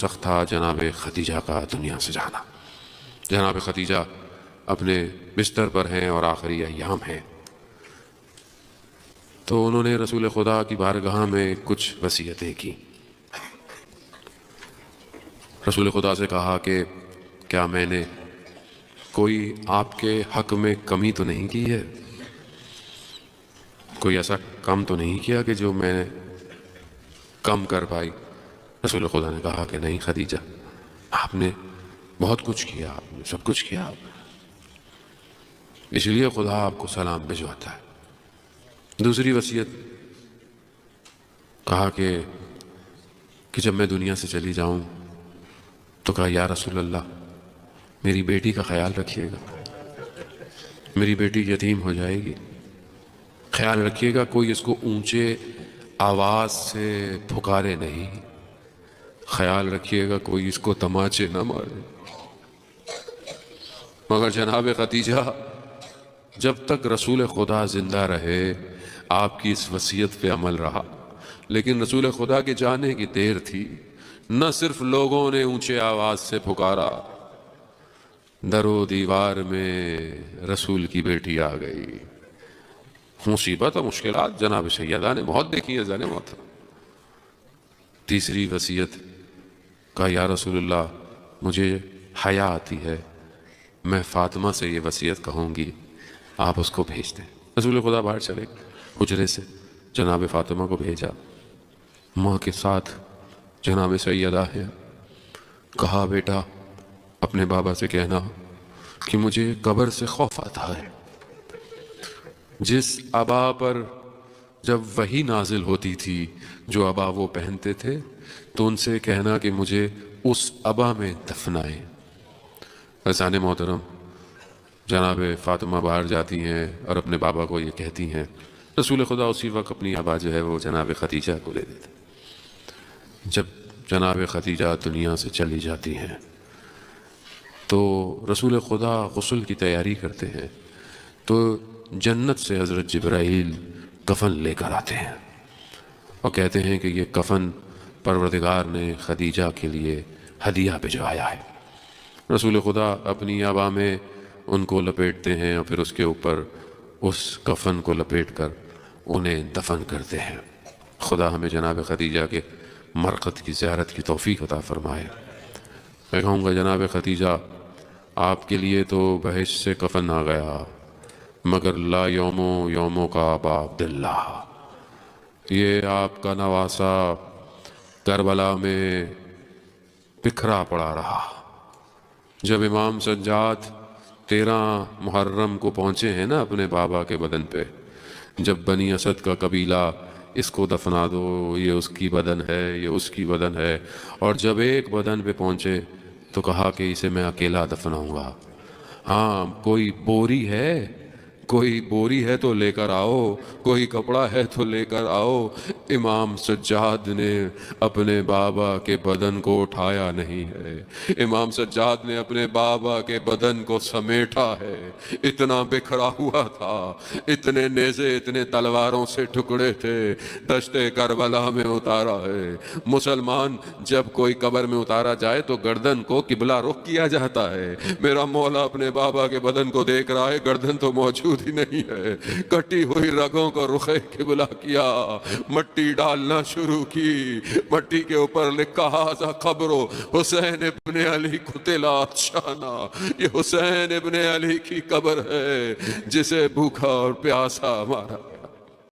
سخت تھا جناب خدیجہ کا دنیا سے جانا۔ جناب خدیجہ اپنے بستر پر ہیں اور آخری ایام ہیں، تو انہوں نے رسول خدا کی بارگاہ میں کچھ وصیتیں کی۔ رسول خدا سے کہا کہ کیا میں نے کوئی آپ کے حق میں کمی تو نہیں کی ہے، کوئی ایسا کم تو نہیں کیا کہ جو میں کم کر پائی؟ رسول خدا نے کہا کہ نہیں خدیجہ، آپ نے بہت کچھ کیا، آپ نے سب کچھ کیا، اس لیے خدا آپ کو سلام بھجواتا ہے۔ دوسری وصیت کہا کہ جب میں دنیا سے چلی جاؤں تو کہا یا رسول اللہ میری بیٹی کا خیال رکھیے گا، میری بیٹی یتیم ہو جائے گی، خیال رکھیے گا کوئی اس کو اونچے آواز سے پھکارے نہیں، خیال رکھیے گا کوئی اس کو تماچے نہ مارے۔ مگر جناب خدیجہ جب تک رسول خدا زندہ رہے آپ کی اس وصیت پہ عمل رہا، لیکن رسول خدا کے جانے کی دیر تھی، نہ صرف لوگوں نے اونچے آواز سے پکارا، در و دیوار میں رسول کی بیٹی آ گئی۔ مصیبت اور مشکلات جناب سیدہ نے بہت دیکھی ہیں زن محترم۔ تیسری وصیت کہا یا رسول اللہ مجھے حیا آتی ہے، میں فاطمہ سے یہ وصیت کہوں گی، آپ اس کو بھیج دیں۔ رسول خدا باہر چلے حجرے سے، جناب فاطمہ کو بھیجا، ماں کے ساتھ جناب سیدہ ہے۔ کہا بیٹا اپنے بابا سے کہنا کہ مجھے قبر سے خوف آتا ہے، جس عبا پر جب وحی نازل ہوتی تھی جو عبا وہ پہنتے تھے تو ان سے کہنا کہ مجھے اس عبا میں دفنائیں۔ عزیزان محترم جناب فاطمہ باہر جاتی ہیں اور اپنے بابا کو یہ کہتی ہیں، رسول خدا اسی وقت اپنی عبا جو ہے وہ جناب خدیجہ کو دے دیتے۔ جب جناب خدیجہ دنیا سے چلی جاتی ہیں تو رسول خدا غسل کی تیاری کرتے ہیں، تو جنت سے حضرت جبرائیل کفن لے کر آتے ہیں اور کہتے ہیں کہ یہ کفن پروردگار نے خدیجہ کے لیے ہدیہ بھجوایا ہے۔ رسول خدا اپنی عبا میں ان کو لپیٹتے ہیں اور پھر اس کے اوپر اس کفن کو لپیٹ کر انہیں دفن کرتے ہیں۔ خدا ہمیں جناب خدیجہ کے مرقد کی زیارت کی توفیق عطا فرمائے۔ میں کہوں گا جناب خدیجہ آپ کے لیے تو بہشت سے کفن آ گیا، مگر لا یومو کا ابا عبداللہ، یہ آپ کا نواسہ کربلا میں بکھرا پڑا رہا۔ جب امام سجاد 13 محرم کو پہنچے ہیں نا اپنے بابا کے بدن پہ، جب بنی اسد کا قبیلہ اس کو دفنا دو، یہ اس کی بدن ہے، یہ اس کی بدن ہے، اور جب ایک بدن پہ پہنچے تو کہا کہ اسے میں اکیلا دفناؤں گا۔ ہاں کوئی بوری ہے تو لے کر آؤ، کوئی کپڑا ہے تو لے کر آؤ۔ امام سجاد نے اپنے بابا کے بدن کو اٹھایا نہیں ہے، امام سجاد نے اپنے بابا کے بدن کو سمیٹا ہے۔ اتنا بکھرا ہوا تھا، اتنے نیزے اتنے تلواروں سے ٹکڑے تھے، دشت کربلا میں اتارا ہے۔ مسلمان جب کوئی قبر میں اتارا جائے تو گردن کو قبلہ رخ کیا جاتا ہے۔ میرا مولا اپنے بابا کے بدن کو دیکھ رہا ہے، گردن تو موجود ہی نہیں ہے، کٹی ہوئی رگوں کو رخ قبلہ کیا، مٹی ڈالنا شروع کی، مٹی کے اوپر لکھا ھذا قبر حسین ابن علی قتلت شانا، یہ حسین ابن علی کی قبر ہے جسے بھوکا اور پیاسا مارا۔